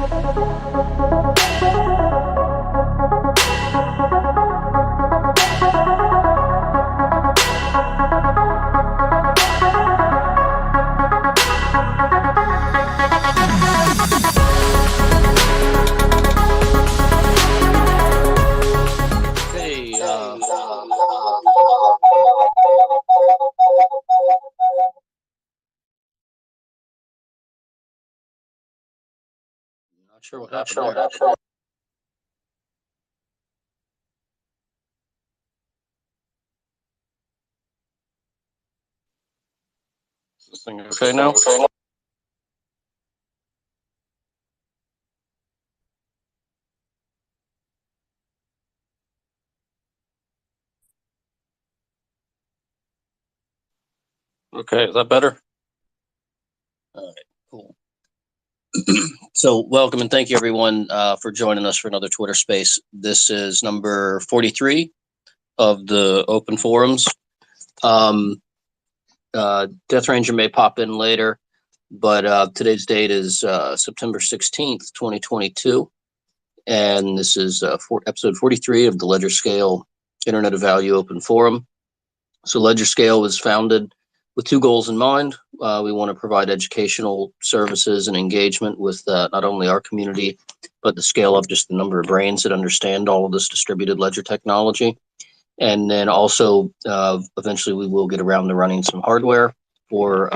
Not sure what happened there. Is this thing okay now? Okay, is that better? All right, cool. So welcome and thank you everyone for joining us for another Twitter space. This is number 43 of the open forums. Death Ranger may pop in later, but today's date is September 16th, 2022. And this is episode 43 of the ledgerscale Internet of Value open forum. So ledgerscale was founded with two goals in mind. We want to provide educational services and engagement with not only our community, but to scale up just the number of brains that understand all of this distributed ledger technology. And then also, eventually we will get around to running some hardware for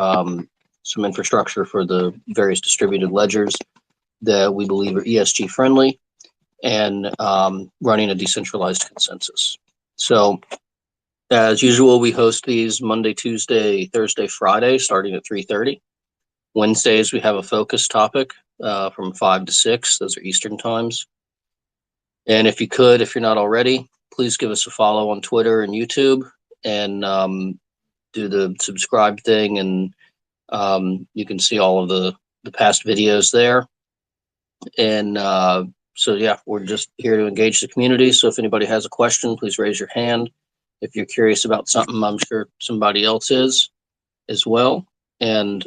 some infrastructure for the various distributed ledgers that we believe are ESG friendly and running a decentralized consensus. So as usual, we host these Monday, Tuesday, Thursday, Friday, starting at 3:30. Wednesdays, we have a focus topic from 5 to 6. Those are Eastern times. And if you're not already, please give us a follow on Twitter and YouTube and do the subscribe thing. And you can see all of the past videos there. And so, yeah, we're just here to engage the community. So if anybody has a question, please raise your hand. If you're curious about something, I'm sure somebody else is as well. And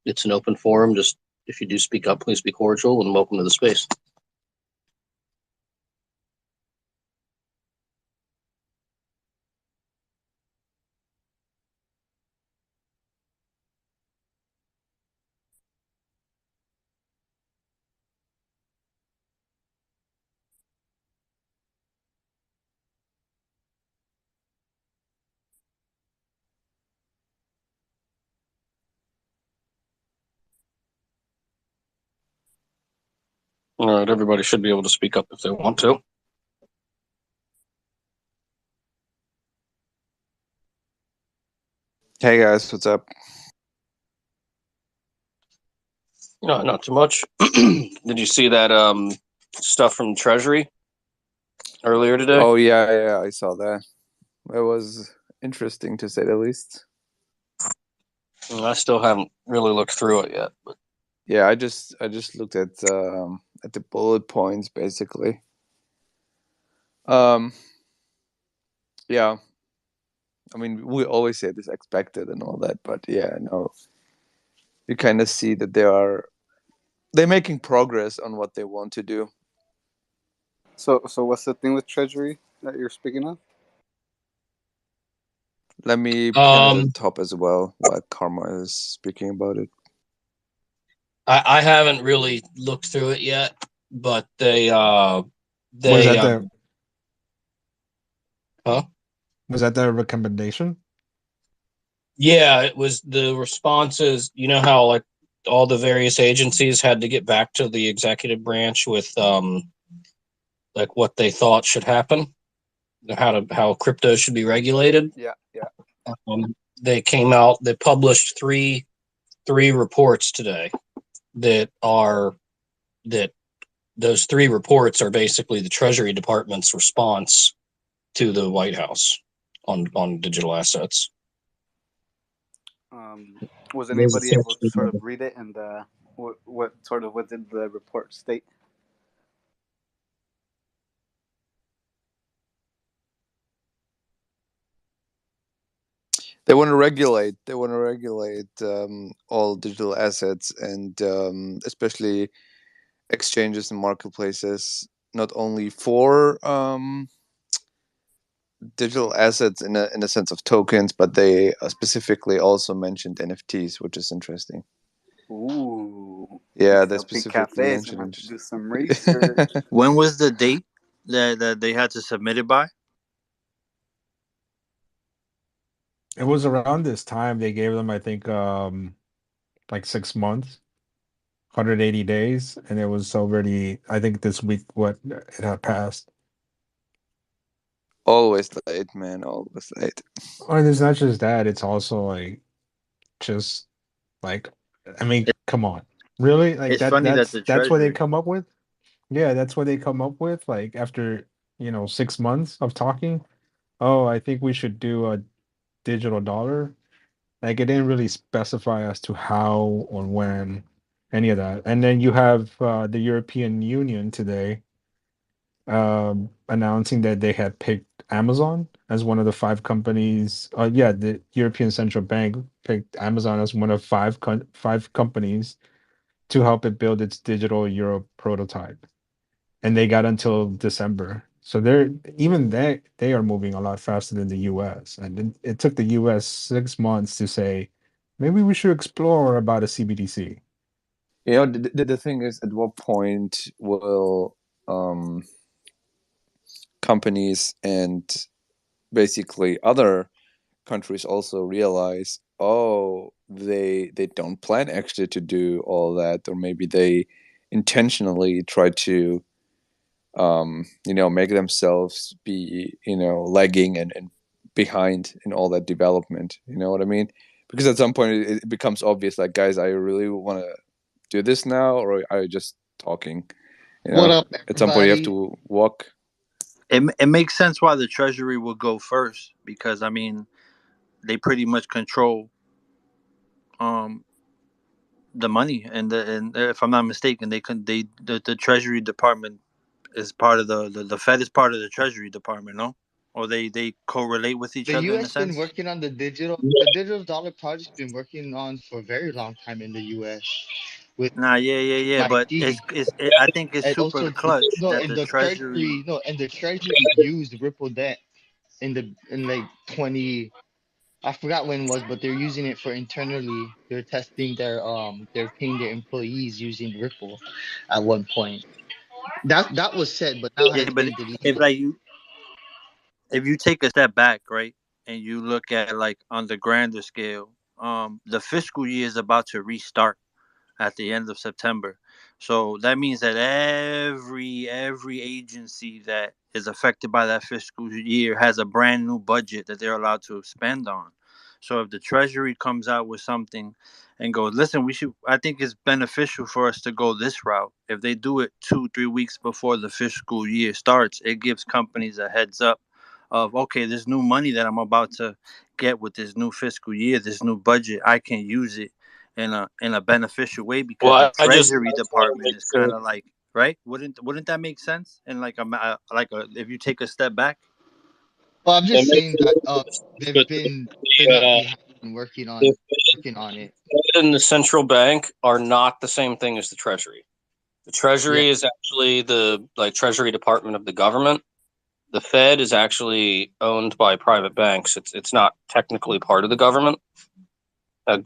it's an open forum. Just if you do speak up, please be cordial and welcome to the space. All right, everybody should be able to speak up if they want to. Hey guys, what's up? No, not too much. Did you see that stuff from Treasury earlier today? Oh yeah, I saw that. It was interesting to say the least. I still haven't really looked through it yet, but yeah, I just looked at the bullet points basically. Yeah, I mean we always say this expected and all that, but yeah, no, you kind of see that they're making progress on what they want to do. So what's the thing with Treasury that you're speaking of? Let me pin it at the top as well while Karma is speaking about it. I haven't really looked through it yet, but they Was that their recommendation? Yeah, it was the responses. You know how like all the various agencies had to get back to the executive branch with like what they thought should happen, how crypto should be regulated. Yeah. They came out. They published three reports today that those three reports are basically the Treasury Department's response to the White House on digital assets. Was anybody able to sort of read it, and what did the report state? They want to regulate. All digital assets, and especially exchanges and marketplaces, not only for digital assets in a sense of tokens, but they specifically also mentioned NFTs, which is interesting. Ooh. Yeah, they LP specifically Cafe is gonna have mentioned to do some research. When was the date that they had to submit it by? It was around this time they gave them, I think, like 6 months, 180 days, and it was already, I think, this week what it had passed. always late, man, always late. And it's not just that; it's also like just like, I mean, It, come on, really? Like it's that? funny that That's the that's what they Treasury. come up with? Yeah, that's what they come up with. Like after 6 months of talking. Oh, I think we should do a digital dollar. Like it didn't really specify as to how or when any of that. And then you have the European Union today announcing that they had picked Amazon as one of the five companies. Yeah, the European Central Bank picked Amazon as one of five companies to help it build its digital euro prototype. And they got until December. So they are moving a lot faster than the US. And it took the US 6 months to say, maybe we should explore about a CBDC. The thing is, at what point will um, companies and basically other countries also realize, oh, they don't plan actually to do all that, or maybe they intentionally try to make themselves be lagging and behind in all that development. You know what I mean? Because at some point it becomes obvious, like, guys, I really want to do this now, or are you just talking? What up, At some point you have everybody? to walk. It makes sense why the Treasury would go first because I mean they pretty much control um the money and if I'm not mistaken the Treasury Department is part of the Fed is part of the Treasury Department, no? Or they correlate with each The other in a U.S. been sense. working on the digital dollar project's been working on for a very long time in the U.S. with Nah, yeah, but MIT I think it's and super also clutch no, that and the the Treasury. treasury no, and the treasury used Ripple Debt in like 20. I forgot when it was, but they're using it for internally. They're testing they're paying their employees using Ripple at one point. That was said, but now Yeah, has but been if deleted. like you if you take a step back, right, and you look at like on the grander scale, the fiscal year is about to restart at the end of September. So that means that every agency that is affected by that fiscal year has a brand new budget that they're allowed to spend on. So if the Treasury comes out with something and goes, listen, we should, I think it's beneficial for us to go this route. If they do it 2-3 weeks before the fiscal year starts, it gives companies a heads up of, okay, this new money that I'm about to get with this new fiscal year, this new budget, I can use it in a beneficial way because the Well, Treasury I just want to Department make is kind sure of like right. Wouldn't that make sense? And if you take a step back, Well, I'm it just makes saying that sense they're not the, behind and the working on it. Fed and the central bank are not the same thing as the Treasury. The Yeah. Treasury is actually the Treasury Department of the government. The Fed is actually owned by private banks. It's not technically part of the government.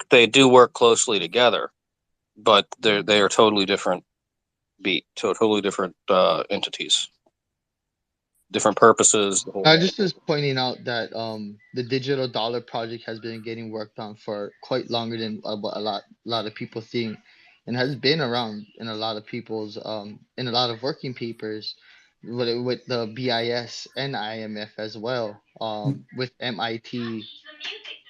They do work closely together, but they are totally different totally different entities, different purposes. The whole I nine. just was pointing out that the digital dollar project has been getting worked on for quite longer than what a lot of people think, and has been around in a lot of people's in a lot of working papers with the BIS and IMF as well. With MIT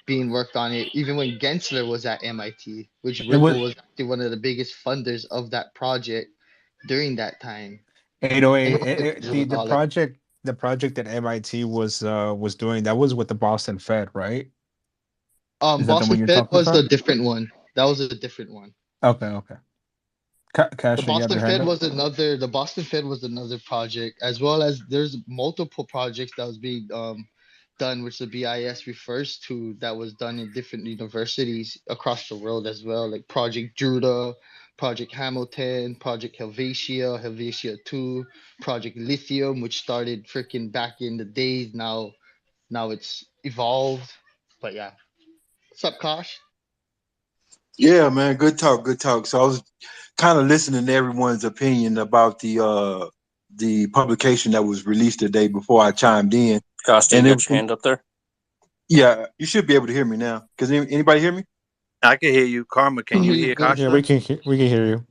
being worked on it, even when Gensler was at MIT, which It was Ripple was actually one of the biggest funders of that project during that time. And 808. the digital dollar. The project that MIT was doing, that was with the Boston Fed, right? Is that the one Boston you're Fed talking was a about? different one. That was a different one. Okay, okay. The Kasha, you have Boston your hand Fed up? was another. The Boston Fed was another project, as well as there's multiple projects that was being done, which the BIS refers to, that was done in different universities across the world as well, like Project Judah, Project Hamilton, Project Helvetia, Helvetia 2, Project Lithium, which started freaking back in the days. Now it's evolved. But yeah. What's up, Kosh? Yeah, man, good talk, good talk. So I was kind of listening to everyone's opinion about the publication that was released today before I chimed in, Costa, you and it got your hand up there? yeah, you should be able to hear me now. Cause anybody hear me? I can hear you. Karma, can you hear Good. Yeah, Kasha? we can hear you.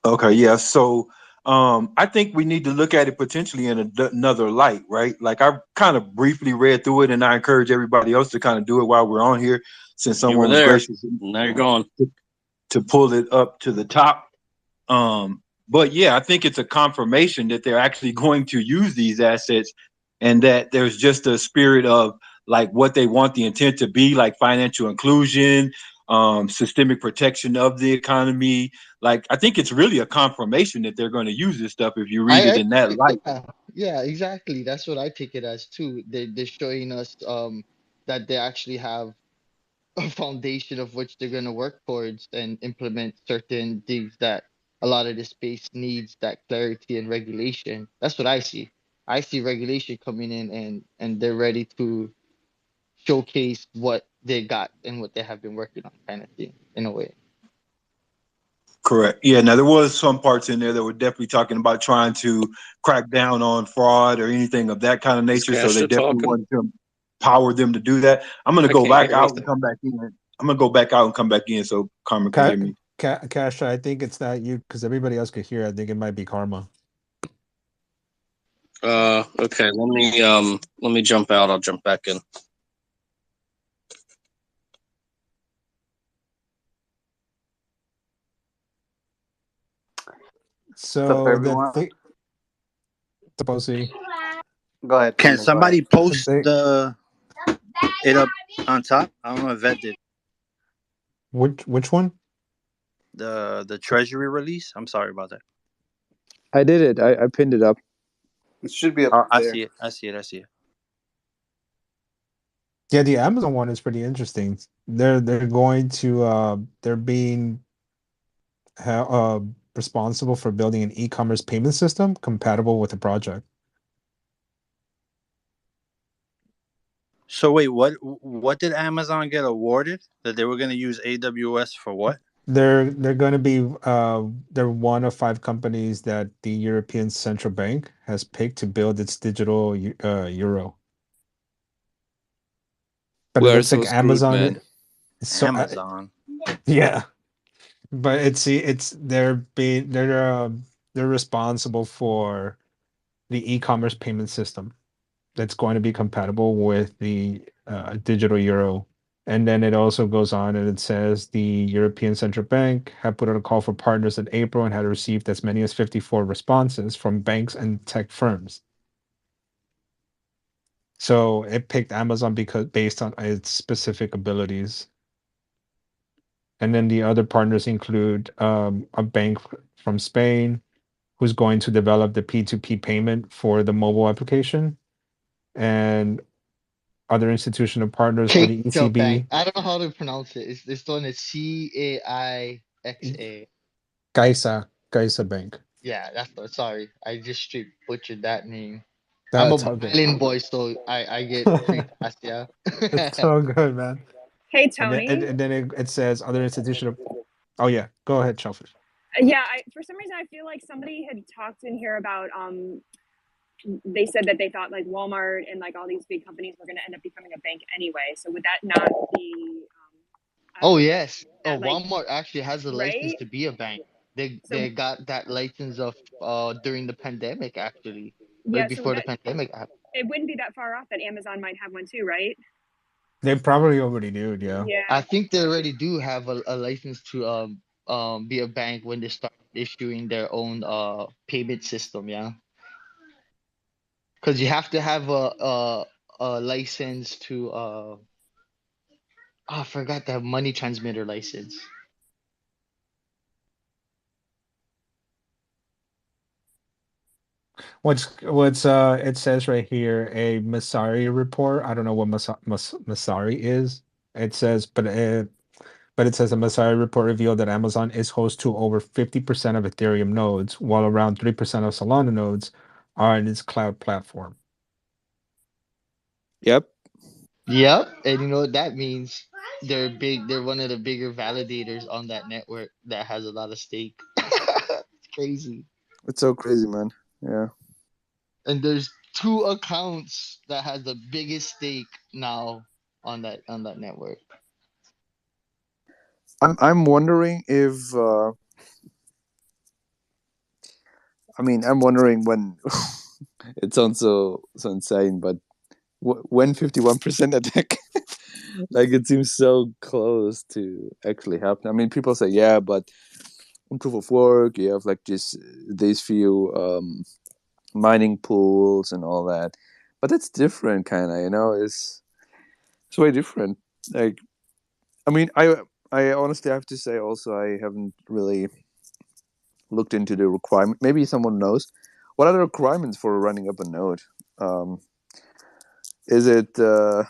Okay, yeah. So I think we need to look at it potentially in another light, right? Like I kind of briefly read through it, and I encourage everybody else to kind of do it while we're on here, since You were someone was there. gracious Now you're gone. to pull it up to the top. But yeah, I think it's a confirmation that they're actually going to use these assets, and that there's just a spirit of like what they want the intent to be, like financial inclusion, systemic protection of the economy. Like I think it's really a confirmation that they're going to use this stuff if you read it in that light. Yeah, exactly. That's what I take it as too. They're showing us that they actually have a foundation of which they're gonna work towards and implement certain things that a lot of the space needs, that clarity and regulation. That's what I see. I see regulation coming in, and they're ready to showcase what they got and what they have been working on, kind of thing, in a way. Correct. Yeah. Now there was some parts in there that were definitely talking about trying to crack down on fraud or anything of that kind of nature. So they Costa definitely talking? wanted to empower them to do that. I'm gonna I go can't back hear out and anything. come back in. I'm gonna go back out and come back in so Karma can hear me. Cash, I think it's not you because everybody else could hear. I think it might be Karma. Okay, let me jump out. I'll jump back in. So the everyone? thing, supposedly, Go ahead. Can Karma, go somebody ahead. post they, it up on top? I don't know if Vet did which one? the Treasury release. I'm sorry about that. I did it. I pinned it up. It should be up Oh, I there. see it. I see it. I see it. Yeah, the Amazon one is pretty interesting. They're going to they're being responsible for building an e-commerce payment system compatible with the project. So wait, what did Amazon get awarded? That they were going to use AWS for what? They're going to be they're one of 5 companies that the European Central Bank has picked to build its digital euro. But it We're looks so like screwed, Amazon man. so Amazon. yeah, but it's they're responsible for the e-commerce payment system that's going to be compatible with the digital euro. And then it also goes on and it says the European Central Bank had put out a call for partners in April and had received as many as 54 responses from banks and tech firms. So it picked Amazon because based on its specific abilities. And then the other partners include a bank from Spain who's going to develop the P2P payment for the mobile application, and other institutional partners are the Caixa Bank. ECB, I don't know how to pronounce it. It's this one is CAIXA. Caixa Bank. Yeah, that's the sorry. I just straight butchered that name. I'm a That's all good. Baleen boy, so I get free pass, yeah. It's so good, man. Hey, And then, Tony. and then it says other institutional. Oh yeah, go ahead, Shellfish. Yeah, for some reason, I feel like somebody had talked in here about, they said that they thought like Walmart and like all these big companies were going to end up becoming a bank anyway. So would that not be, Oh yes. Oh, that, like, Walmart actually has a license right? to be a bank. They So, they got that license of during the pandemic, actually. Right yeah, so before the that pandemic happened. it wouldn't be that far off that Amazon might have one too, right? They probably already do, yeah. I Yeah. think they already do have a license to be a bank when they start issuing their own payment system, yeah. Because you have to have a license to I forgot that money transmitter license. What's it says right here, a Masari report. I don't know what Masari is. It says, but But it says a Messiah report revealed that Amazon is host to over 50% of Ethereum nodes, while around 3% of Solana nodes are in its cloud platform. Yep. Yep, and you know what that means? They're big. They're one of the bigger validators on that network that has a lot of stake. It's crazy. It's so crazy, man. Yeah. And there's two accounts that has the biggest stake now on that network. I'm wondering if I'm wondering when it sounds so insane, but when 51% attack, like it seems so close to actually happen. I mean, people say, yeah, but on proof of work, you have like just these few mining pools and all that, but that's different, kind of. It's way different. Like, I mean, I honestly have to say also I haven't really looked into the requirement. Maybe someone knows. What are the requirements for running up a node? Is it? I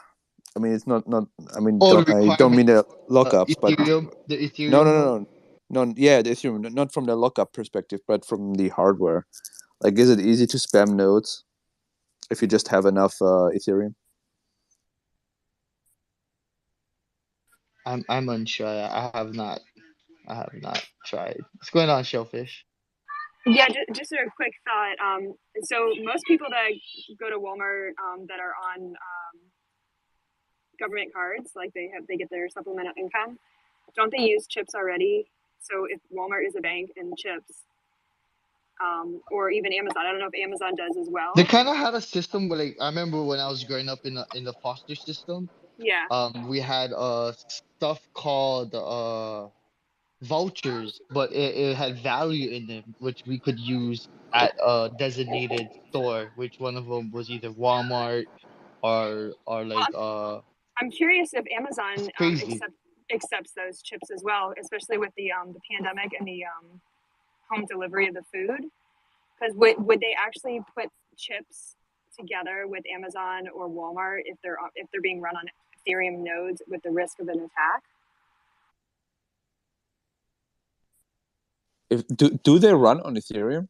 mean, it's not. I mean, Oh, the I don't mean the requirements. lockups, but Ethereum, the no, Ethereum no, node. no, no, no. Yeah, the Ethereum, not from the lockup perspective, but from the hardware. Like, is it easy to spam nodes if you just have enough Ethereum? I'm unsure. I have not tried. What's going on, Shellfish? Yeah, just a quick thought. So most people that go to Walmart that are on government cards, like they get their supplemental income, don't they use chips already? So if Walmart is a bank and chips, or even Amazon, I don't know if Amazon does as well. They kind of had a system where, like, I remember when I was growing up in the foster system. Yeah. We had stuff called vouchers, but it had value in them, which we could use at a designated store. Which one of them was either Walmart or like I'm curious if it's Amazon crazy. accepts those chips as well, especially with the pandemic and the home delivery of the food. Because would they actually put chips together with Amazon or Walmart if they're being run on Ethereum nodes with the risk of an attack? If do they run on Ethereum?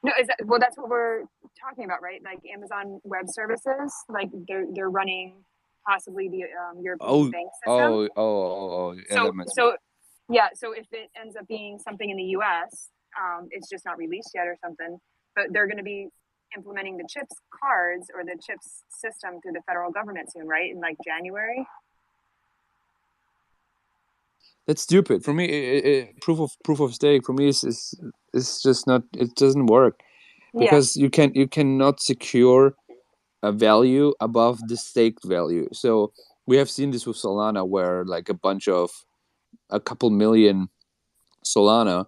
No, that's what we're talking about, right? Like Amazon Web Services, like they're running possibly the European Oh, bank system. Yeah, that makes sense. So if it ends up being something in the U.S., it's just not released yet or something, but they're going to be implementing the chips cards or the chips system through the federal government soon, right? In like January. That's stupid. For me, proof of stake for me is just not. It doesn't work Yeah. because you cannot secure a value above the staked value. So we have seen this with Solana, where like a couple million Solana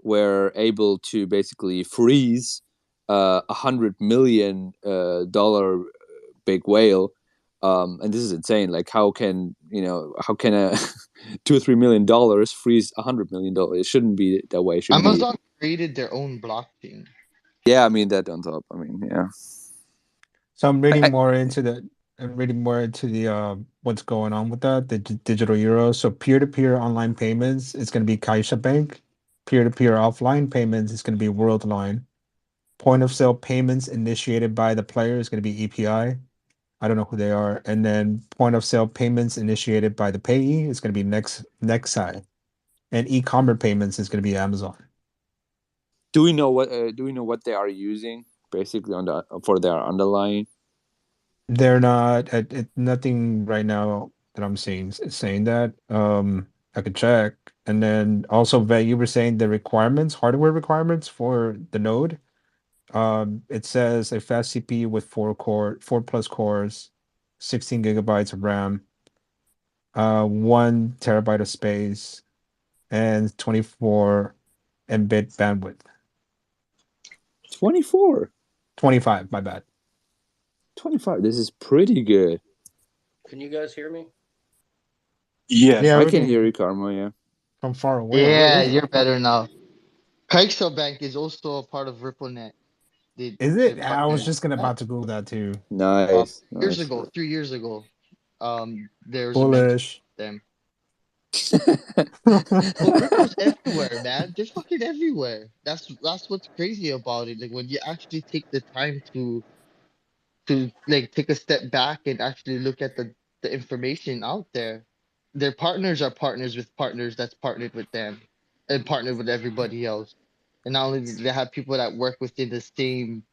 were able to basically freeze $100 million big whale. And this is insane. Like, how can a $2 or $3 million freeze $100 million? It shouldn't be that way. It should be. Amazon created their own blockchain. Yeah, I mean that on top. I mean, yeah. So I'm I, reading I, more into the what's going on with that, the digital euro. So peer-to-peer online payments is going to be CaixaBank. Peer-to-peer offline payments is going to be Worldline. Point of sale payments initiated by the player is going to be EPI. I don't know who they are. And then point of sale payments initiated by the payee is going to be Nexi. And e-commerce payments is going to be Amazon. do we know what they are using basically for their underlying? They're not nothing right now that I'm seeing is saying that. I could check. And then also, Vet, you were saying the requirements, hardware requirements for the node. It says a fast CPU with 4 plus cores, 16 gigabytes of RAM, 1 terabyte of space, and 24 mbit bandwidth. 24. 25, my bad. 25. This is pretty good. Can you guys hear me? Yes. Yeah, I we can can hear you, Karma. Yeah. from far away. Yeah, Is you're better now. CaixaBank is also a part of RippleNet. They it? I was partnered just about to Google that too. Nice. 3 years Nice. ago. 3 years ago. There's a mention Bullish. them. Well, ripples everywhere, man. They're fucking everywhere. That's what's crazy about it. Like when you actually take the time to like take a step back and actually look at the information out there. Their partners are partners with partners that's partnered with them and partnered with everybody else. And not only do they have people that work within the same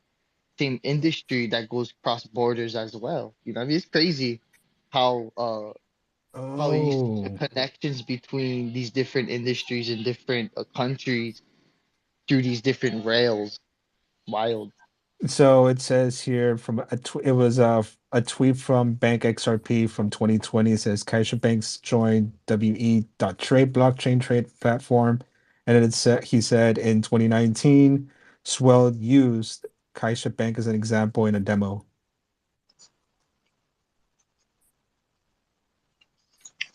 industry that goes cross borders as well. You know, what I mean, it's crazy how you see the Oh, connections between these different industries and different countries through these different rails. Wild. so it says here from it was a tweet from Bank XRP from 2020. It says CaixaBank's joined WE.Trade blockchain trade platform, and then it said he said in 2019, Swell used CaixaBank as an example in a demo.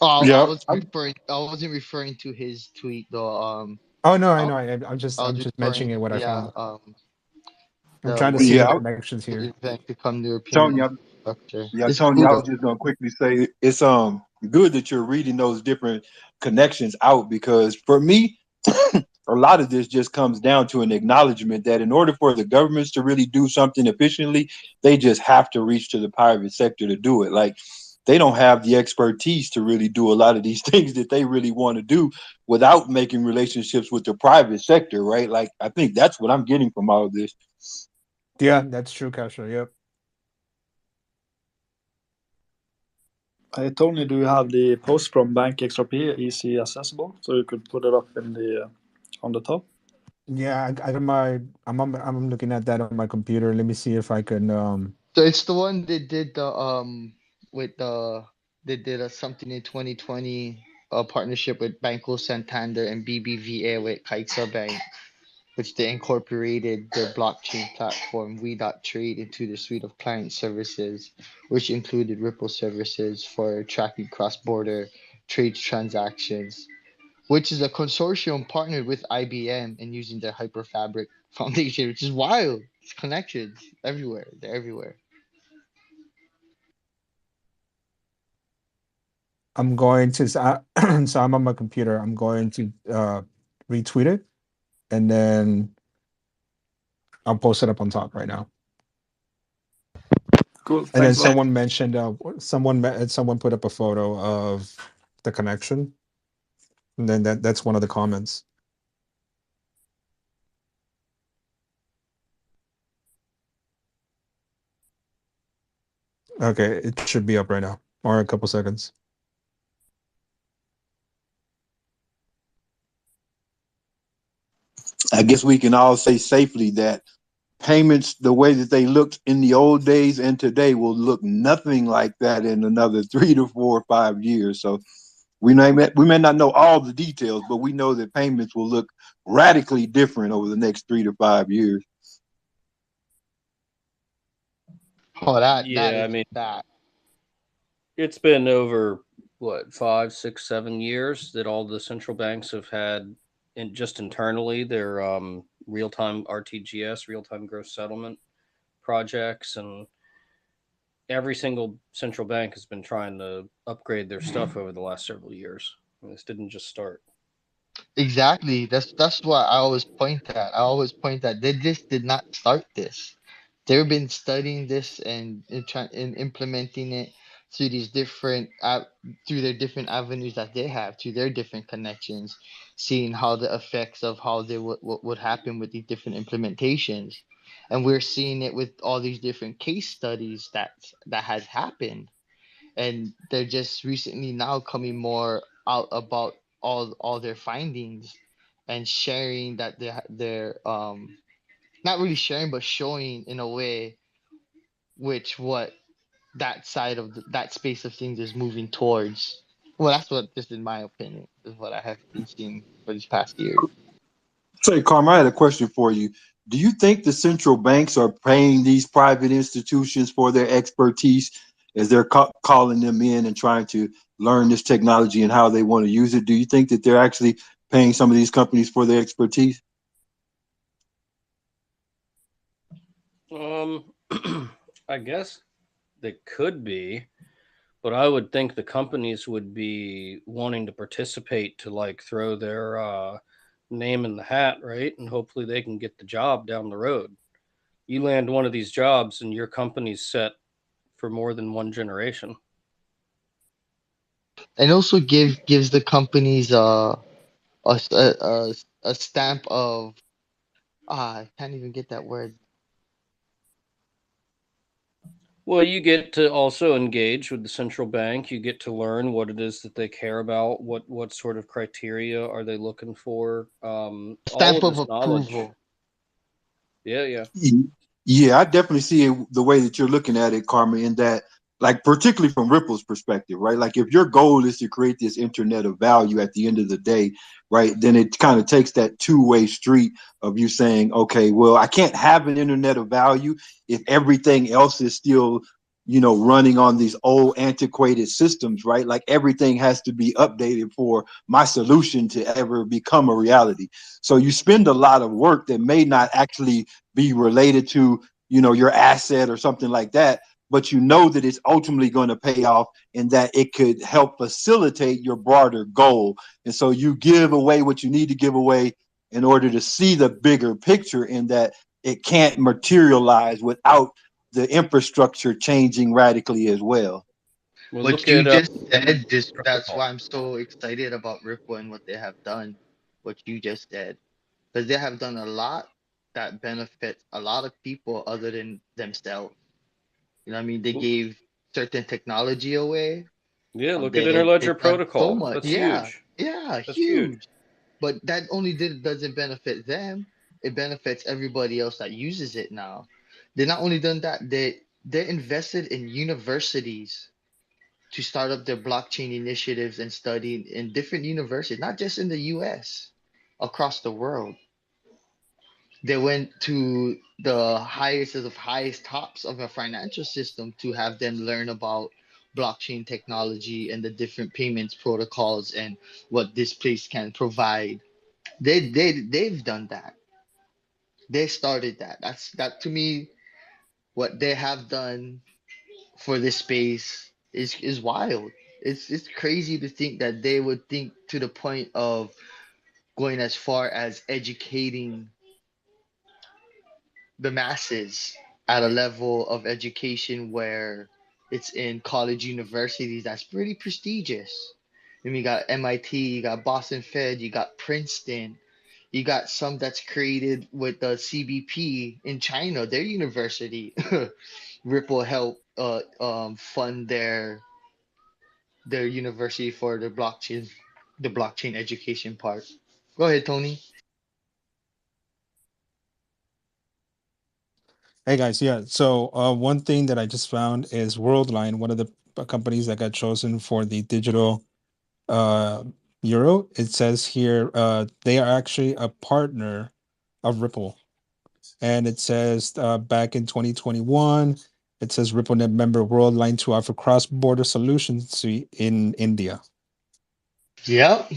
Oh, Yeah. I wasn't referring to his tweet though. Oh no, I I, know. I was I'm just referring, mentioning what I yeah, found. I'm the trying to way see Yeah. the connections here. event become European Tony, infrastructure. yeah, It's Tony, cool I was though. just gonna quickly say it's good that you're reading those different connections out because for me, a lot of this just comes down to an acknowledgement that in order for the governments to really do something efficiently, they just have to reach to the private sector to do it. Like they don't have the expertise to really do a lot of these things that they really want to do without making relationships with the private sector, right? Like I think that's what I'm getting from all of this. Yeah, that's true, Kasha. Yep. Tony, do you have the post from Bank XRP easy accessible so you could put it up in the on the top? Yeah, I don't mind. I'm looking at that on my computer. Let me see if I can. So it's the one that did the with the they did something in 2020 partnership with Banco Santander and BBVA with CaixaBank, which they incorporated their blockchain platform We.Trade into the suite of client services, which included Ripple services for tracking cross-border trade transactions, which is a consortium partnered with IBM and using their Hyperfabric foundation, which is wild. It's connections everywhere. They're everywhere. I'm going to. So I'm on my computer. I'm going to retweet it, and then I'll post it up on top right now. Cool. And then Thanks a lot. someone mentioned someone put up a photo of the connection, and then that's one of the comments. Okay, it should be up right now, or a couple seconds. I guess we can all say safely that payments, the way that they looked in the old days and today, will look nothing like that in another 3 to 4 or 5 years. So we may not know all the details, but we know that payments will look radically different over the next 3 to 5 years. Oh, that Yeah, I is mean, that. it's been over what 5, 6, 7 years that all the central banks have had, just internally, their real-time RTGS, real-time gross settlement projects, and every single central bank has been trying to upgrade their stuff over the last several years. And this didn't just start. Exactly. That's what I always point at. I always point at they just did not start this. They've been studying this and implementing it through these through their different avenues that they have, to their different connections, seeing how the effects of how they what would happen with these different implementations. And we're seeing it with all these different case studies that has happened, and they're just recently now coming more out about all their findings and sharing that they're not really sharing but showing in a way which what that side of that space of things is moving towards. Well, that's what, just in my opinion, is what I have been seeing for these past years. Say, Carm, I had a question for you. Do you think the central banks are paying these private institutions for their expertise as they're calling them in and trying to learn this technology and how they want to use it? Do you think that they're actually paying some of these companies for their expertise? I guess they could be, But I would think the companies would be wanting to participate to like throw their name in the hat, right? And hopefully they can get the job down the road. You land one of these jobs and your company's set for more than one generation. And also gives the companies a stamp of I can't even get that word. Well, you get to also engage with the central bank. You get to learn what it is that they care about. What sort of criteria are they looking for? All Stamp of of this knowledge. approval. Yeah, yeah. Yeah, I definitely see it the way that you're looking at it, Carmen, in that, like, particularly from Ripple's perspective, right? Like, if your goal is to create this internet of value at the end of the day, right, then it kind of takes that two-way street of you saying, okay, well, I can't have an internet of value if everything else is still, running on these old antiquated systems, right? Like, everything has to be updated for my solution to ever become a reality. So you spend a lot of work that may not actually be related to your asset or something like that, but you know that it's ultimately going to pay off and that it could help facilitate your broader goal. And so you give away what you need to give away in order to see the bigger picture, in that it can't materialize without the infrastructure changing radically as well. Well, What look you at just said, just that's why I'm so excited about Ripple and what they have done. What you just said, because they have done a lot that benefits a lot of people other than themselves. You know what I mean? They gave certain technology away. yeah, look at They've Interledger done so Protocol. much. That's Yeah, huge. yeah, That's huge. huge. But that only doesn't benefit them. It benefits everybody else that uses it now. They not only done that, they invested in universities to start up their blockchain initiatives and study in different universities, not just in the US, across the world. They went to the highest of highest tops of a financial system to have them learn about blockchain technology and the different payments protocols and what this place can provide. They've done that. They started that. That to me, what they have done for this space is wild. It's crazy to think that they would think to the point of going as far as educating the masses at a level of education where it's in college universities that's pretty prestigious. And you got MIT, you got Boston Fed, you got Princeton, you got some that's created with the CBP in China, their university. Ripple helped fund their university for the blockchain education part. Go ahead, Tony. Hey guys, yeah. So one thing that I just found is Worldline, one of the companies that got chosen for the digital uh, euro. It says here they are actually a partner of Ripple, and it says back in 2021, it says RippleNet member Worldline to offer cross-border solutions in India. Yep.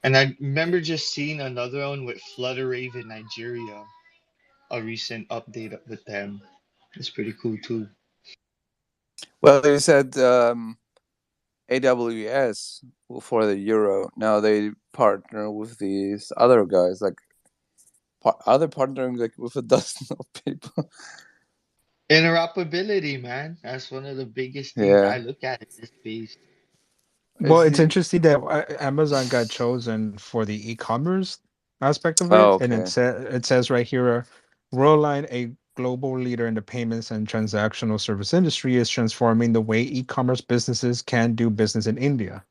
And I remember just seeing another one with Flutterwave in Nigeria, a recent update with them. It's pretty cool too. Well, you said AWS for the euro. Now they partner with these other guys. Like, are they partnering like with a dozen of people? Interoperability, man. That's one of the biggest things I Yeah. look at in this space. Well, Is it's it, interesting that Amazon got chosen for the e-commerce aspect of Oh, it, and okay. it says right here, Worldline, a global leader in the payments and transactional service industry, is transforming the way e-commerce businesses can do business in India.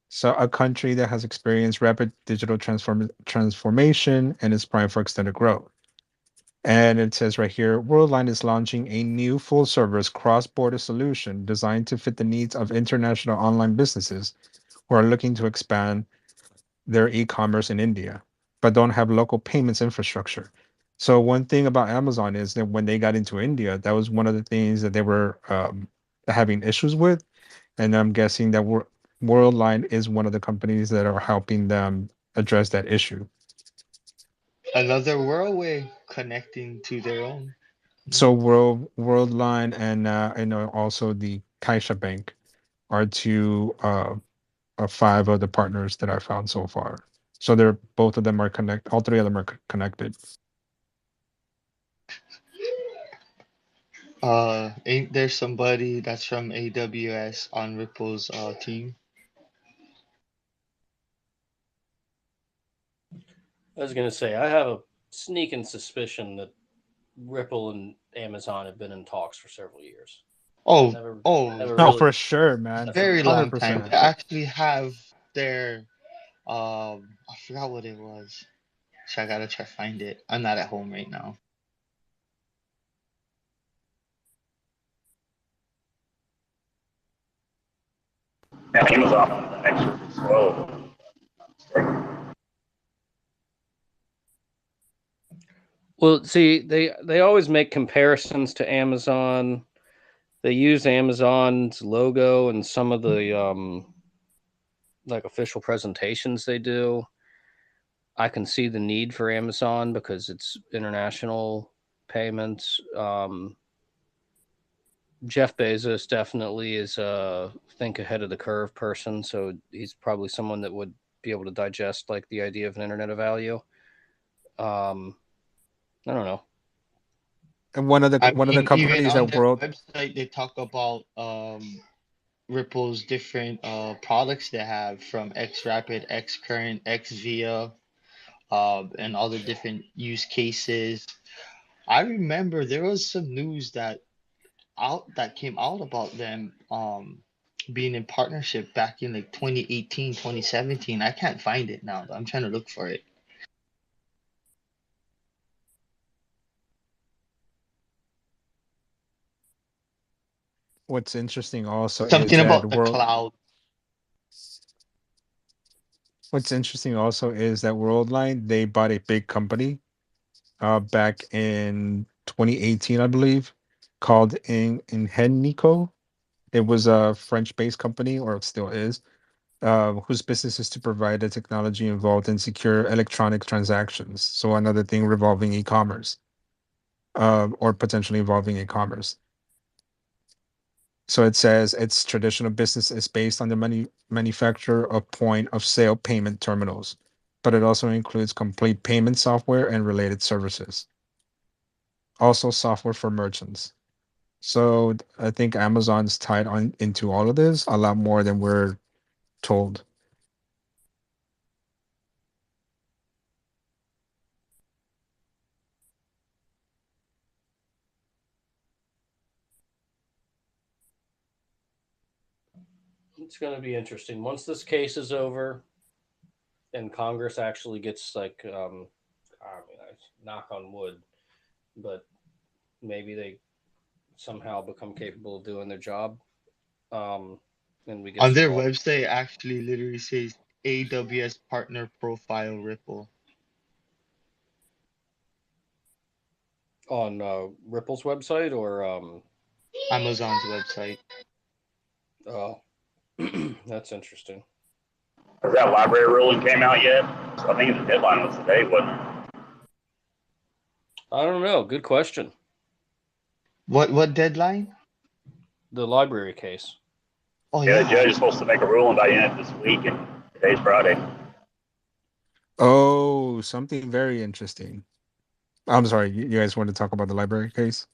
So, a country that has experienced rapid digital transformation and is primed for extended growth. And it says right here, Worldline is launching a new full-service cross-border solution designed to fit the needs of international online businesses who are looking to expand their e-commerce in India, but don't have local payments infrastructure. So one thing about Amazon is that when they got into India, that was one of the things that they were having issues with, and I'm guessing that Worldline is one of the companies that are helping them address that issue. Another worldway connecting to their own. So Worldline and also the Caixa Bank are two five other partners that I found so far. So they're both of them are all three of them are connected. Ain't there somebody that's from AWS on Ripple's team? I was gonna say I have a sneaking suspicion that Ripple and Amazon have been in talks for several years. Oh, Never, oh, never No, for really. sure, man. very Hundred long time. percent. They actually have their I forgot what it was. So I gotta try to find it. I'm not at home right now. Yeah, Amazon on the next one is slow. Well, see, they always make comparisons to Amazon. They use Amazon's logo in some of the like official presentations they do. I can see the need for Amazon because it's international payments. Jeff Bezos definitely is a think ahead of the curve person, so he's probably someone that would be able to digest like the idea of an internet of value. I don't know. And I one of the mean, even companies on that their world website, they talk about Ripple's different products they have from X Rapid, X Current, X Via, and all the different use cases. I remember there was some news that came out about them being in partnership back in like 2018, 2017. I can't find it now, but I'm trying to look for it. what's interesting also is Something that about the cloud. Worldline they bought a big company back in 2018, I believe, called in Ingenico. It was a French-based company, or it still is, whose business is to provide the technology involved in secure electronic transactions. So another thing revolving e-commerce, or potentially involving e-commerce. So it says its traditional business is based on the manufacture of point of sale payment terminals, but it also includes complete payment software and related services. Also software for merchants. So I think Amazon's tied on into all of this a lot more than we're told. It's going to be interesting once this case is over and Congress actually gets like, I mean, I knock on wood, but maybe they somehow become capable of doing their job. And we get On some their law website, actually literally says AWS partner profile Ripple. on Ripple's website or Amazon's website. oh, that's interesting. Has that library ruling came out yet? I think the deadline was today, wasn't it? I don't know. Good question. What deadline? The library case. Oh Yeah, the yeah. judge is supposed to make a ruling by the end of this week, and today's Friday. Oh, something very interesting. I'm sorry, you guys want to talk about the library case?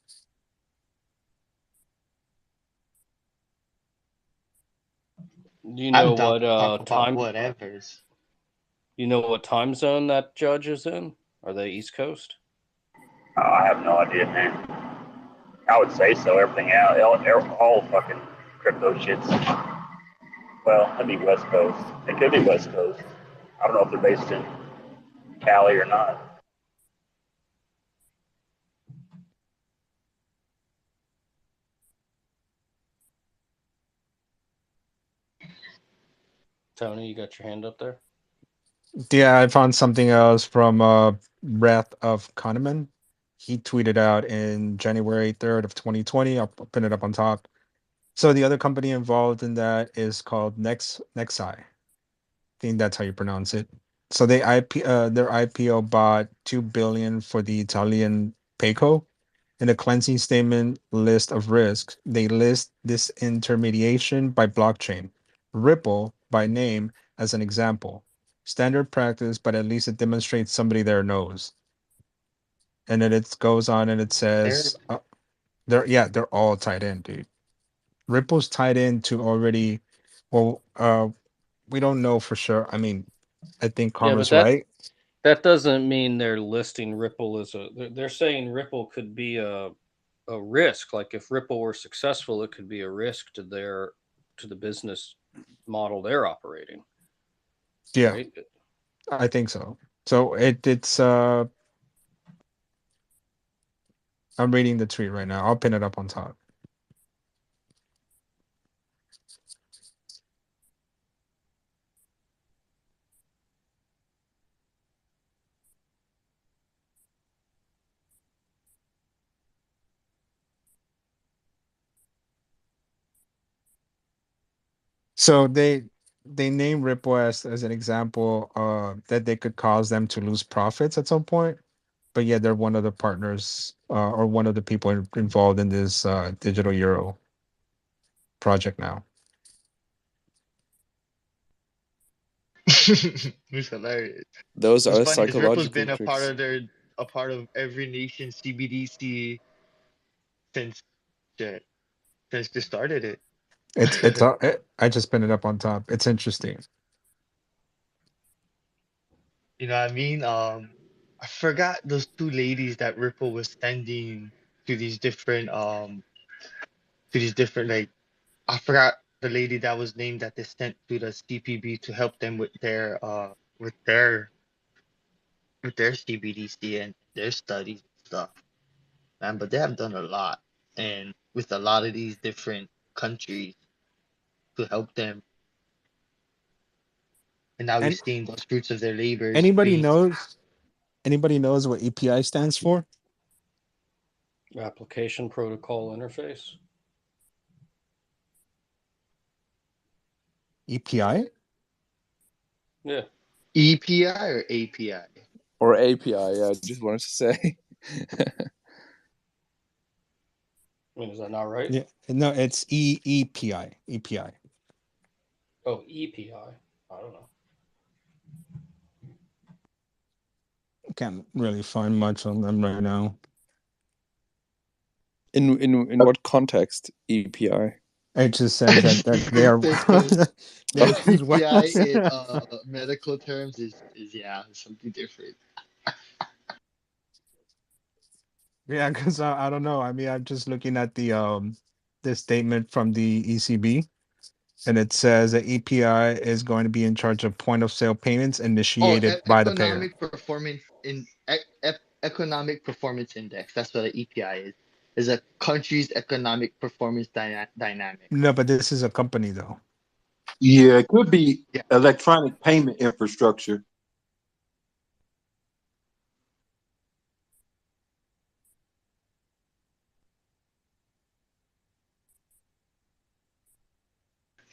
Do you I'm know down what to talk about time? whatever's. You know what time zone that judge is in? Are they East Coast? I have no idea, man. I would say so. Everything out, all fucking crypto shits. Well, that'd be West Coast. It could be West Coast. I don't know if they're based in Cali or not. Tony, you got your hand up there. Yeah, I found something else from Wrath of Kahneman. He tweeted out in January 3rd of 2020. I'll pin it up on top. So the other company involved in that is called Nexi. I think that's how you pronounce it. So their IPO bought 2 billion for the Italian Payco. In a cleansing statement list of risks, they list disintermediation by blockchain, Ripple by name as an example. Standard practice, but at least it demonstrates somebody there knows. And then it goes on and it They're says, they're all tied in, dude. Ripple's tied in to already, well, we don't know for sure. I mean, I think Yeah, but Karma's right. that doesn't mean they're listing Ripple as they're saying Ripple could be a risk. Like if Ripple were successful, it could be a risk to the business model they're operating, Yeah, right? I think so. So it's I'm reading the tweet right now. I'll pin it up on top. So they name Ripple as an example that they could cause them to lose profits at some point. But yeah, they're one of the partners or one of the people involved in this digital euro project now. it's hilarious. Those What's are funny is Ripple's psychological been tricks. a part of every nation CBDC since shit, since they started it. I just pinned it up on top. It's interesting. You know what I mean? I forgot those two ladies that Ripple was sending to these different like I forgot the lady that was named that they sent to the CPB to help them with their CBDC and their studies and stuff. Man, but they have done a lot and with a lot of these different countries to help them. And now we're And seeing those fruits of their labors anybody being knows anybody knows what API stands for? Application protocol interface. EPI? Yeah, EPI or API. Or API, yeah, I just wanted to say. I mean, is that not right? Yeah. No, it's EPI. EPI. Oh, EPI. I don't know. Can't really find much on them right now. In what context, EPI? It just says that they are Their Okay. there's EPI warehouse. in medical terms is yeah, something different. Yeah, because I don't know. I mean, I'm just looking at the statement from the ECB, and it says that EPI is going to be in charge of point of sale payments Oh, initiated by the payer. economic performance index. That's what an EPI is. Is a country's economic performance dynamic. No, but this is a company though. Yeah, it could be Yeah, electronic payment infrastructure.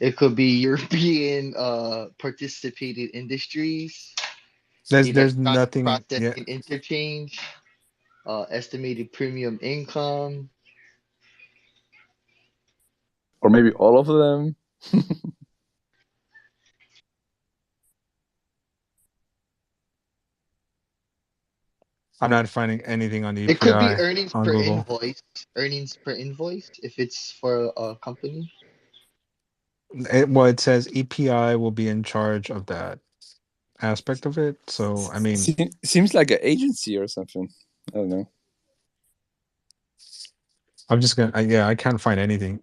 it could be European participated industries, There's electronic nothing. Yeah, processing interchange, estimated premium income. Or maybe all of them. I'm not finding anything on the It could be EPI on Google. earnings per invoice if it's for a company. Well, it says EPI will be in charge of that aspect of it. So, I mean, Seems like an agency or something. I don't know. I'm just gonna. Yeah, I can't find anything.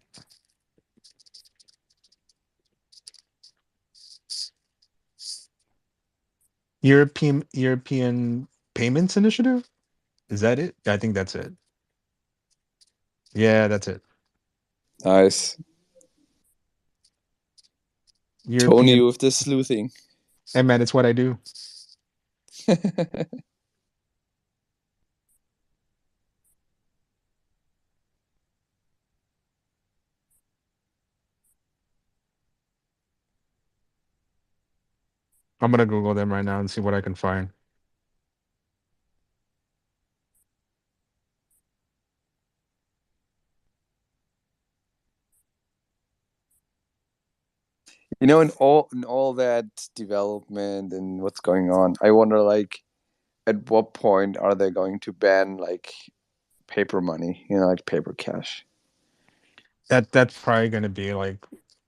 European Payments Initiative. Is that it? I think that's it. Yeah, that's it. Nice. Tony European. with the sleuthing. Hey man, it's what I do. I'm gonna Google them right now and see what I can find. You know, in all that development and what's going on, I wonder, like, at what point are they going to ban like paper money? You know, like paper cash. That's probably gonna be like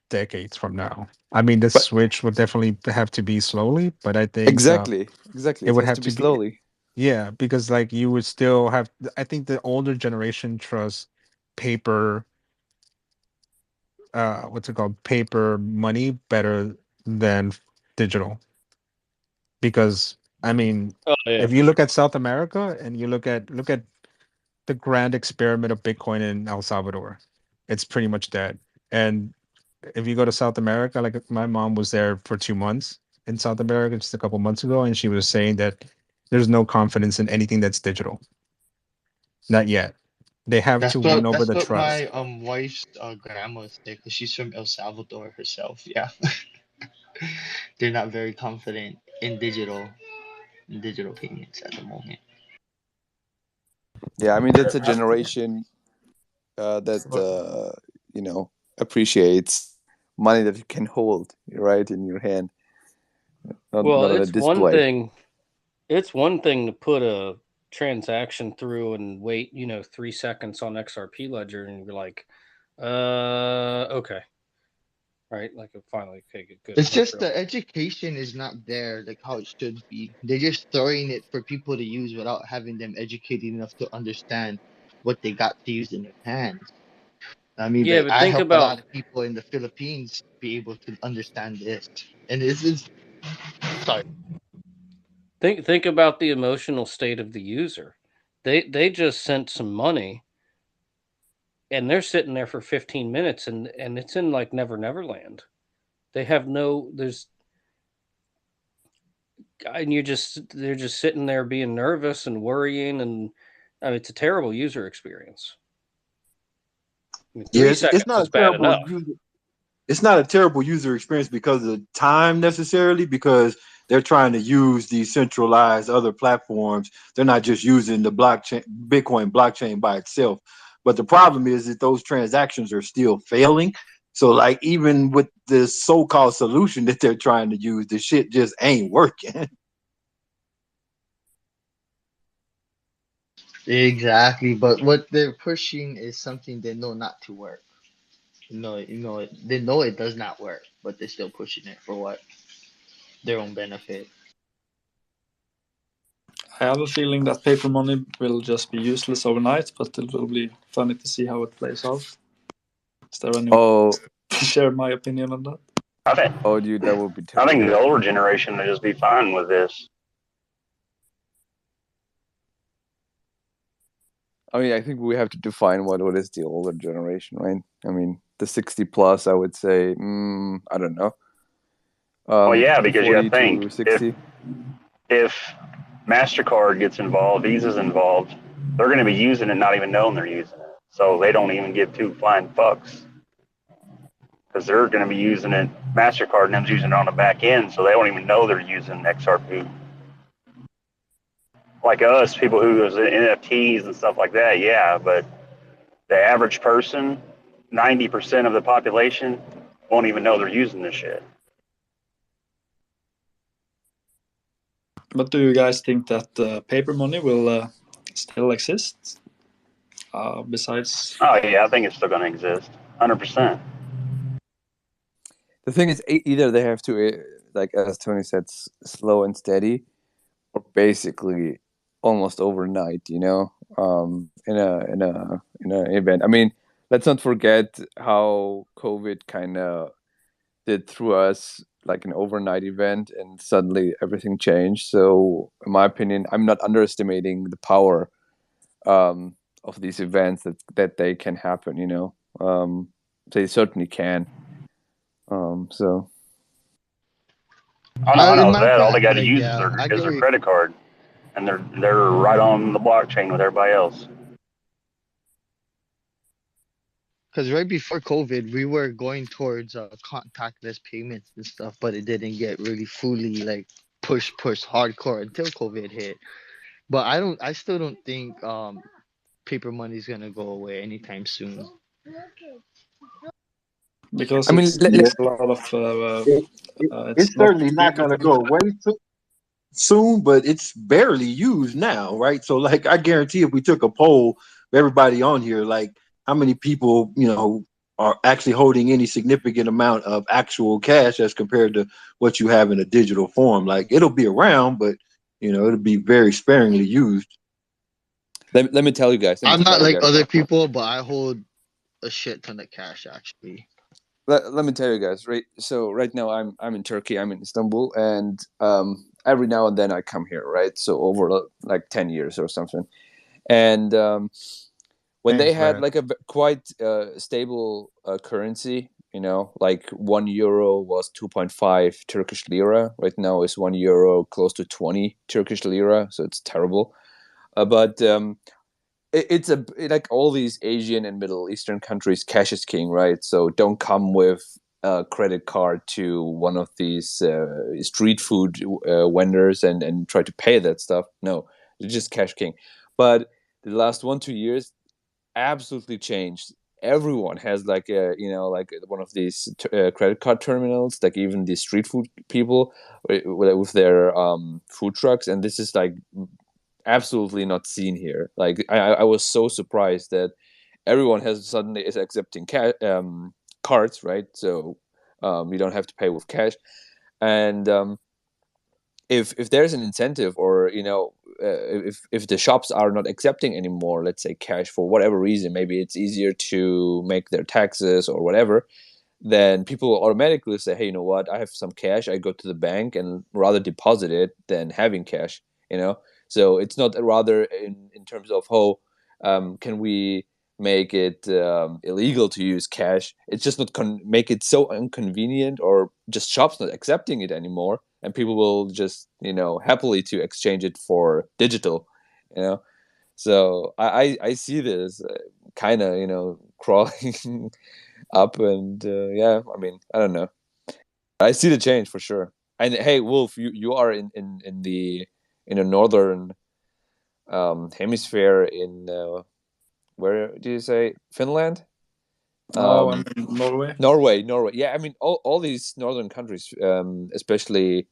decades from now. I mean, the But switch would definitely have to be slowly, but I think exactly, it it would has have to be to be. slowly. Yeah, because like you would still have. I think the older generation trusts paper. What's it called? Paper money better than digital. Because I mean, Oh yeah. if you look at South America and you look at the grand experiment of Bitcoin in El Salvador, it's pretty much dead. And if you go to South America, like my mom was there for 2 months in South America just a couple months ago, and she was saying that there's no confidence in anything that's digital. Not yet. They have to win over That's the what trust. my wife's grandma said because she's from El Salvador herself. Yeah, they're not very confident in digital payments at the moment. Yeah, I mean that's a generation that you know, appreciates money that you can hold right in your hand, Well, not on a display. it's one thing to put a transaction through and wait, 3 seconds on XRP Ledger, and you're like, okay, right? Like, finally, okay, good, good. It's That's just real. the education is not there like how it should be. They're just throwing it for people to use without having them educated enough to understand what they got to use in their hands. I mean, Yeah, like but I think help a lot about of people in the Philippines be able to understand this, and this is sorry. think about the emotional state of the user. They just sent some money, and they're sitting there for 15 minutes, and it's in like Never Never Land. They have no there's and they're just sitting there being nervous and worrying, and I mean, it's a terrible user experience. I mean, Yeah, three it's seconds not is a bad terrible enough. user. It's not a terrible user experience because of the time necessarily, because they're trying to use these centralized other platforms. They're not just using the blockchain, Bitcoin blockchain by itself. But the problem is that those transactions are still failing. So, like, even with this so-called solution that they're trying to use, the shit just ain't working. Exactly, but what they're pushing is something they know not to work. They know it does not work, but they're still pushing it for what their own benefit. I have a feeling that paper money will just be useless overnight, but it will be funny to see how it plays out. Is there anyone Oh, to share my opinion on that? I think oh, dude, that would be I think the terrible. older generation would just be fine with this. I mean, I think we have to define what is the older generation, right? I mean, the 60 plus, I would say, I don't know, Well, yeah, because you got to 40 think to 60. if Mastercard gets involved, Visa's involved, they're going to be using it, not even knowing they're using it. So they don't even give two flying fucks because they're going to be using it. Mastercard and them's using it on the back end, so they don't even know they're using XRP. Like us, people who use NFTs and stuff like that, yeah, but the average person, 90% of the population won't even know they're using this shit. But do you guys think that paper money will still exist? Besides, Oh yeah, I think it's still going to exist, 100%. The thing is, either they have to, like as Tony said, slow and steady, or basically almost overnight. You know, in a event. I mean, let's not forget how COVID kind of did through us, like an overnight event, and suddenly everything changed. So, in my opinion, I'm not underestimating the power of these events that they can happen. You know, they certainly can. So. Oh no, I In know my that. All they got to like use yeah, I is get their where credit card, and they're right on the blockchain with everybody else. Because right before COVID, we were going towards contactless payments and stuff, but it didn't get really fully like push hardcore until COVID hit. But I still don't think paper money is gonna go away anytime soon. because I mean, it's Yeah, a lot of it's it's not certainly not legal going to to go away soon, but it's barely used now, right? So, like, I guarantee if we took a poll of everybody on here, like, how many people, are actually holding any significant amount of actual cash as compared to what you have in a digital form? Like, it'll be around, but, it'll be very sparingly used. let me tell you guys. Let me I'm not tell you like guys. other people, but I hold a shit ton of cash actually. Let me tell you guys. Right. So right now I'm in Turkey. I'm in Istanbul, and every now and then I come here. Right. So over like 10 years or something, and when they Thanks, had Brad. like a quite stable currency, like €1 was 2.5 Turkish lira. Right now is €1 close to 20 Turkish lira. So it's terrible. But it's like all these Asian and Middle Eastern countries, cash is king, right? So don't come with a credit card to one of these street food vendors and try to pay that stuff. No, it's just cash king. But the last 1-2 years absolutely changed. Everyone has like like one of these credit card terminals, like even the street food people with their food trucks, and this is like absolutely not seen here. Like I was so surprised that everyone has suddenly is accepting cards, right? So you don't have to pay with cash, and if there's an incentive, or if the shops are not accepting anymore, let's say cash for whatever reason, maybe it's easier to make their taxes or whatever, then people will automatically say, hey, you know what, I have some cash, I go to the bank and rather deposit it than having cash, so it's not rather in terms of how can we make it illegal to use cash. It's just not make it so inconvenient, or just shops not accepting it anymore, and people will just happily to exchange it for digital, you know so I see this kind of crawling up, and yeah, I mean, I don't know, I see the change for sure. And hey, Wolf, you are in a northern hemisphere, in where do you say, Finland? now. I'm in Norway. Norway. Yeah, I mean, all these northern countries, especially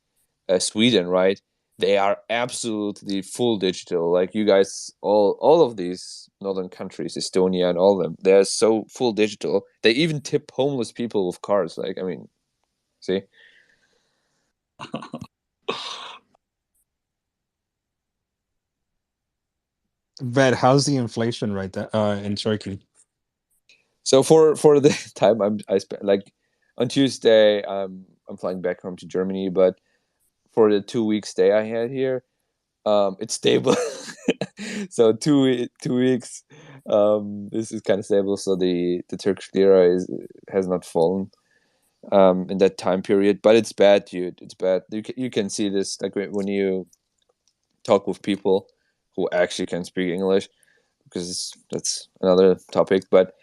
Sweden, right? They are absolutely full digital. Like you guys, all of these northern countries, Estonia and all of them, they're so full digital. They even tip homeless people with cards. Like, I mean, see. Brad, how's the inflation right there in Turkey? So for the time I spent, like on Tuesday, I'm flying back home to Germany, but for the 2 week stay I had here, it's stable. So 2 weeks, this is kind of stable. So the Turkish lira has not fallen in that time period, but it's bad, dude. It's bad. You can see this like when you talk with people who actually can speak English, because that's another topic. But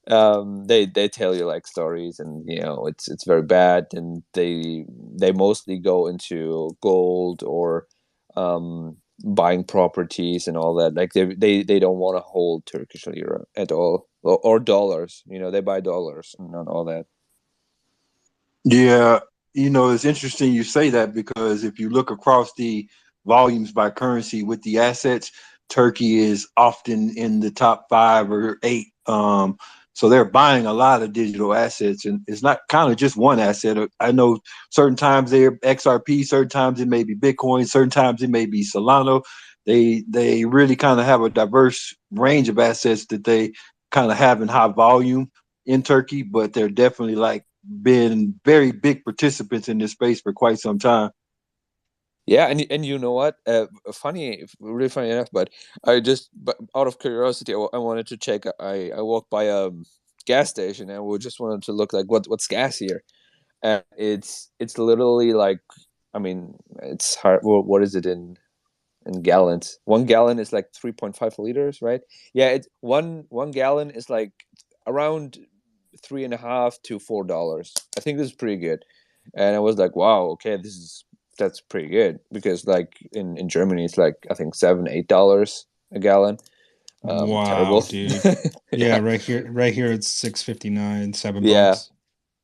they tell you like stories, and it's very bad, and they mostly go into gold or buying properties and all that. Like they don't want to hold Turkish lira at all, or dollars. They buy dollars and not all that. Yeah, it's interesting you say that, because if you look across the volumes by currency with the assets, Turkey is often in the top 5 or 8. So they're buying a lot of digital assets, and it's not kind of just one asset. I know certain times they're XRP, certain times it may be Bitcoin, certain times it may be Solana. They really kind of have a diverse range of assets that they kind of have in high volume in Turkey, but they're definitely like been very big participants in this space for quite some time. Yeah, and you know what? Really funny enough, but but out of curiosity, I wanted to check. I walked by a gas station, and we just wanted to look like what's gas here, and it's literally like, I mean, it's hard. What is it in gallons? 1 gallon is like 3.5 liters, right? Yeah, it's one gallon is like around $3.50 to $4. I think this is pretty good. And I was like, wow, okay, that's pretty good, because like in Germany it's like I think $7-8 a gallon. Wow, Terrible. dude. Yeah, right here it's 6.59, $7. Yeah.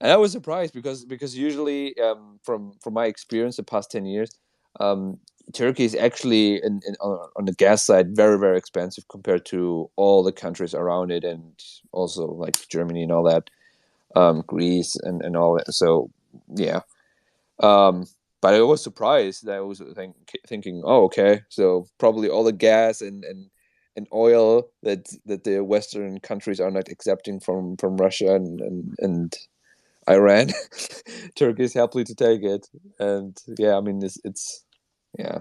And I was surprised because usually from my experience the past 10 years, Turkey is actually on the gas side very, very expensive compared to all the countries around it, and also like Germany and all that, Greece and all that. So yeah, but I was surprised that I was thinking, oh, okay, so probably all the gas and oil that the Western countries are not accepting from Russia and Iran, Turkey is happy to take it. And yeah, I mean it's yeah,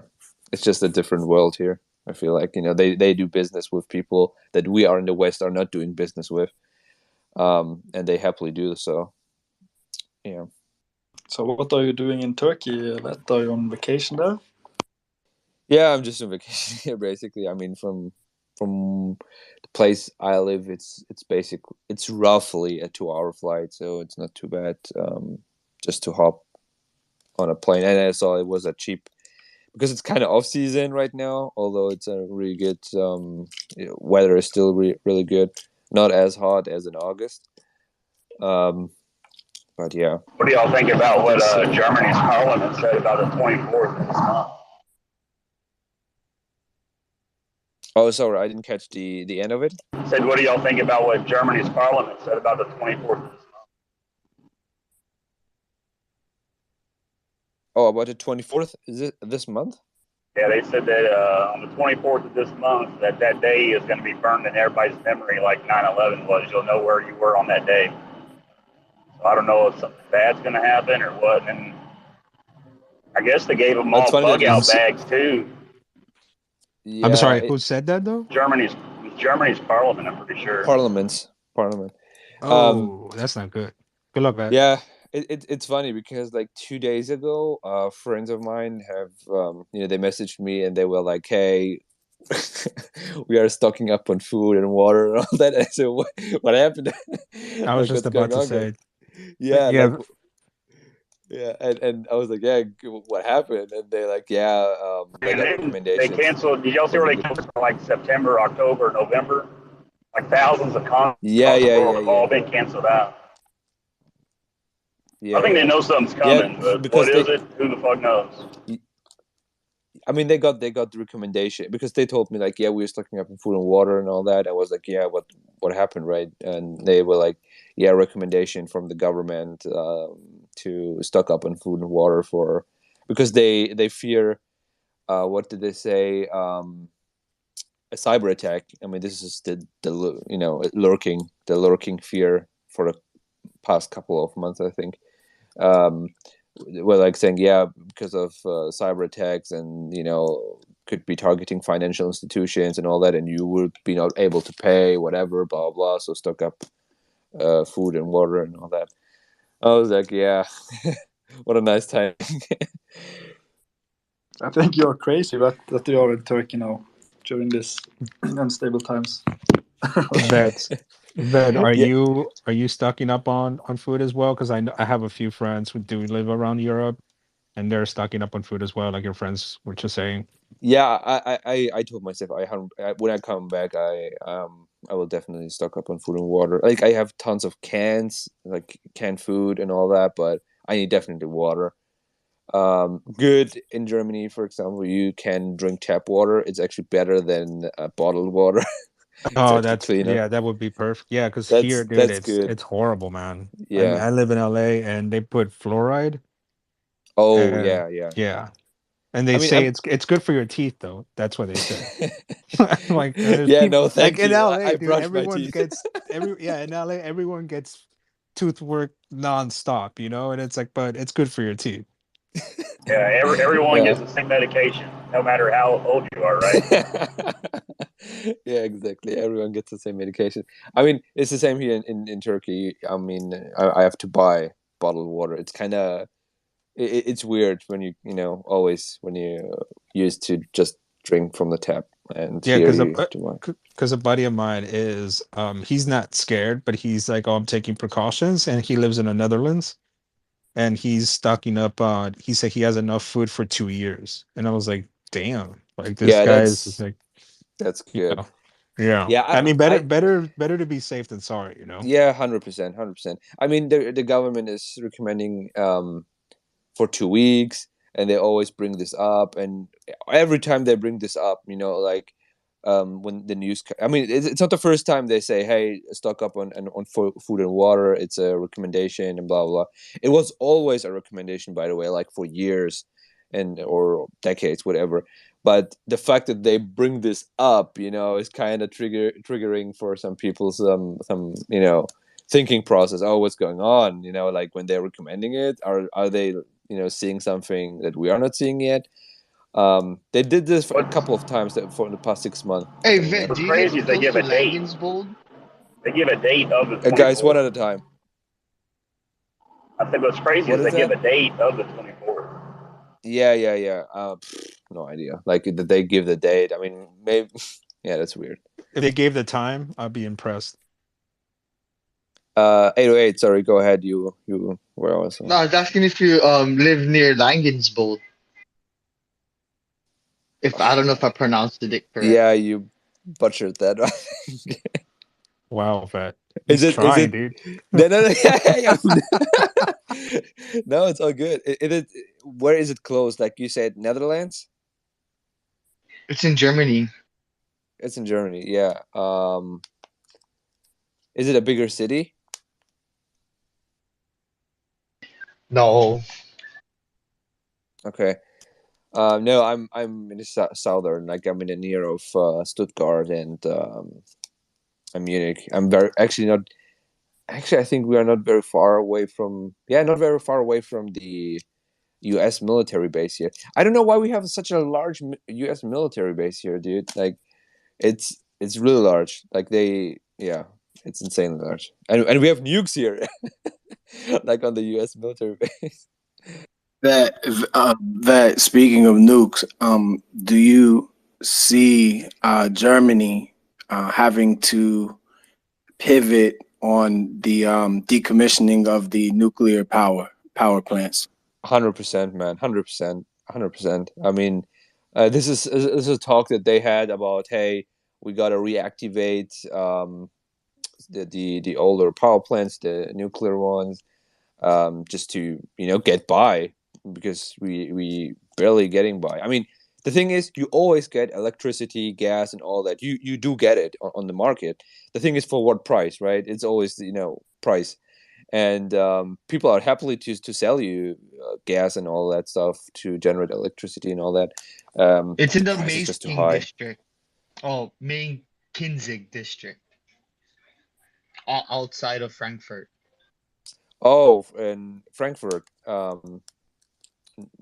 it's just a different world here. I feel like, they do business with people that we are in the West are not doing business with, and they happily do so. Yeah. So what are you doing in Turkey? Let Are you on vacation there? Yeah, I'm just on vacation here, basically. I mean, from the place I live, it's roughly a 2-hour flight, so it's not too bad. Just to hop on a plane, and I saw it was a cheap, because it's kind of off season right now. Although it's a really good, weather is still really good, not as hot as in August. But yeah. What do y'all think about what Yes, Germany's parliament said about the 24th of this month? Oh, sorry, I didn't catch the end of it. Said, what do y'all think about what Germany's parliament said about the 24th of this month? Oh, about the 24th? Is it this month? Yeah, they said that on the 24th of this month, that day is going to be burned in everybody's memory like 9/11 was. You'll know where you were on that day. So I don't know if something bad's going to happen or what. And I guess they gave them Well, it's all funny that bug you. out bags too. I'm Yeah, sorry, who said that though? Germany's parliament, I'm pretty sure. Parliament. Oh, that's not good. Good luck, man. Yeah, it's funny because like 2 days ago, friends of mine have they messaged me and they were like, "Hey, we are stocking up on food and water and all that." And so what happened? I was Like, just what's about going to on, guys? say, Yeah, yeah, like, yeah, and I was like, yeah, what happened? And they're like, yeah, they And got then they recommendations canceled. Did y'all see from where the. they canceled like September, October, November? Like thousands of concerts Yeah, across the yeah, world yeah, have all yeah, been canceled out. I yeah, think they yeah, know something's yeah, coming, but what because is it? Who the fuck knows? I mean, they got the recommendation because they told me like, yeah, we were stocking up on food and water and all that. I was like, yeah, what happened, right? And they were like, yeah, recommendation from the government, to stock up on food and water because they fear, what did they say? A cyber attack. I mean, this is the lurking fear for the past couple of months, I think. Um, were like saying, yeah, because of cyber attacks, and could be targeting financial institutions and all that, and you would be not able to pay whatever, blah blah. So stock up food and water and all that. I was like, yeah, what a nice time. I think you're crazy that you are in Turkey now during this unstable times. Vets. Vet, are Yeah, you stocking up on food as well? Because I have a few friends who do live around Europe, and they're stocking up on food as well, like your friends were just saying. yeah. I told myself when I come back, I will definitely stock up on food and water. Like I have tons of cans, like canned food and all that, but I need definitely water. Good in Germany, for example, you can drink tap water. It's actually better than bottled water. It's Oh, actually cleaner. that would be perfect. Yeah, because here, dude, That's it's good. horrible, man. Yeah. I live in LA, and they put fluoride, Oh and yeah, yeah. yeah, and I they mean, say it's good for your teeth, though. That's what they say. Like there's yeah, people no, like thank in you. LA, I dude. brush my Everyone teeth. gets in LA, everyone gets tooth work nonstop, and it's like, but it's good for your teeth. Yeah, everyone Yeah. gets the same medication, no matter how old you are, right? Yeah, exactly. Everyone gets the same medication. I mean, it's the same here in Turkey. I mean, I have to buy bottled water. It's kind of it's weird when you always when you used to just drink from the tap. And Yeah, here you have to buy. because a buddy of mine is he's not scared, but he's like, oh, I'm taking precautions, and he lives in the Netherlands, and he's stocking up on. He said he has enough food for 2 years, and I was like, damn, like this Yeah, guy is just that's like, you good. know, yeah. Yeah, I mean, I better to be safe than sorry, you know. yeah, 100%, 100%. I mean, the government is recommending for 2 weeks, and they always bring this up, and every time they bring this up, like when the news, I mean, it's not the first time they say, hey, stock up on food and water. It's a recommendation and blah blah blah. It was always a recommendation, by the way, like for years and or decades, whatever. But the fact that they bring this up, is kind of triggering for some people, some thinking process. Oh, what's going on? Like when they're recommending it, are they seeing something that we are not seeing yet? They did this for a What's couple of times for the past 6 months. Hey, I mean, Vet, What's do you live crazy is they close give to a date. Langensbold? They give a date of the guys, one 24th. at a time. I said what's crazy What is is they give that? a date of the 24th. Yeah. No idea. Like, did they give the date? I mean, maybe. Yeah, that's weird. If they gave the time, I'd be impressed. 808. Sorry, go ahead. You where else? No, I was asking if you live near Langensbold. If I don't know if I pronounced it correct. Yeah, you butchered that. Wow, Vet. Is He's it? Is trying, it? dude. No, no, no. Yeah. No, it's all good. Where is it close? Like you said, Netherlands. It's in Germany. It's in Germany. Yeah. Is it a bigger city? No. Okay. No, I'm in the southern. Like I'm in the near of Stuttgart and Munich. I'm very actually not. Actually, I think we are not very far away from. Yeah, not very far away from the U.S. military base here. I don't know why we have such a large U.S. military base here, dude. Like, it's really large. Like yeah, it's insanely large, and we have nukes here, like on the U.S. military base. That speaking of nukes, do you see Germany having to pivot on the decommissioning of the nuclear power plants? 100%, man. 100%. 100%. I mean, this is a talk that they had about, hey, we gotta reactivate the older power plants, the nuclear ones, just to get by, because we barely getting by. I mean, the thing is, you always get electricity, gas, and all that. You do get it on the market. The thing is, for what price, right? It's always price, and people are happily to sell you gas and all that stuff to generate electricity and all that. It's But in the the price is just too Main high. district. Oh, Main Kinzig district. Outside of Frankfurt. Oh, in Frankfurt,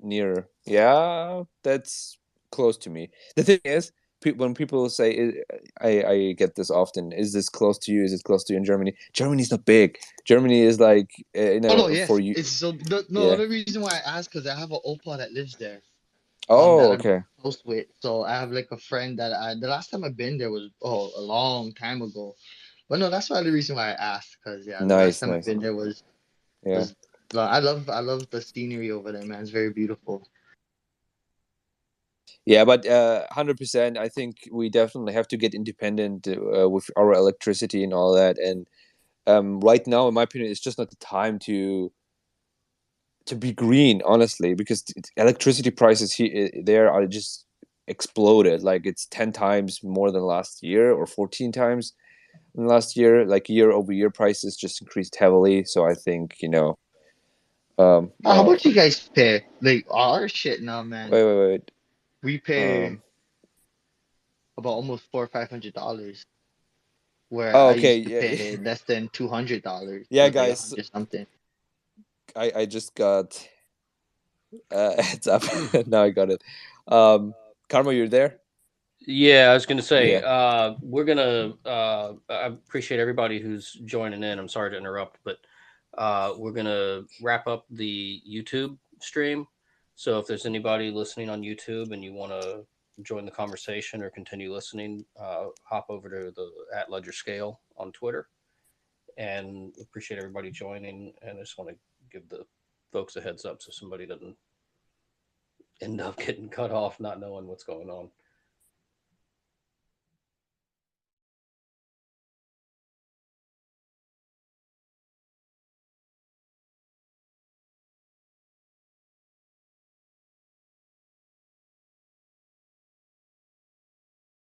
near, yeah, that's close to me. The thing is, when people say, I get this often, is this close to you, is it close to you? In Germany's not big. Germany is like, Oh no, for yes. you. It's so no Yeah. other reason why I asked because I have an Opa that lives there. Oh, That I'm okay. close with. So I have like a friend that the last time I've been there was a long time ago. But no, that's why the reason why I asked, because yeah, the last Nice, time I've nice. been there Yeah. was well, I love the scenery over there, man. It's very beautiful. Yeah, but 100%, I think we definitely have to get independent with our electricity and all that. And right now, in my opinion, it's just not the time to be green, honestly, because electricity prices here there are just exploded. Like, it's 10 times more than last year, or 14 times than last year. Like, year over year, prices just increased heavily. So I think How well, much you guys pay? Like our shit now, man. wait. We pay Um, about almost $400-500, where oh, I okay, used to yeah, pay less than $200. It yeah, was like a guys. hundred something. I just got heads up. Now I got it. Karma, you're there? Yeah, I was going to say, Yeah. we're going to, I appreciate everybody who's joining in. I'm sorry to interrupt, but we're going to wrap up the YouTube stream. So if there's anybody listening on YouTube and you want to join the conversation or continue listening, hop over to the at ledgerscale on Twitter. And appreciate everybody joining. And I just want to give the folks a heads up so somebody doesn't end up getting cut off, not knowing what's going on.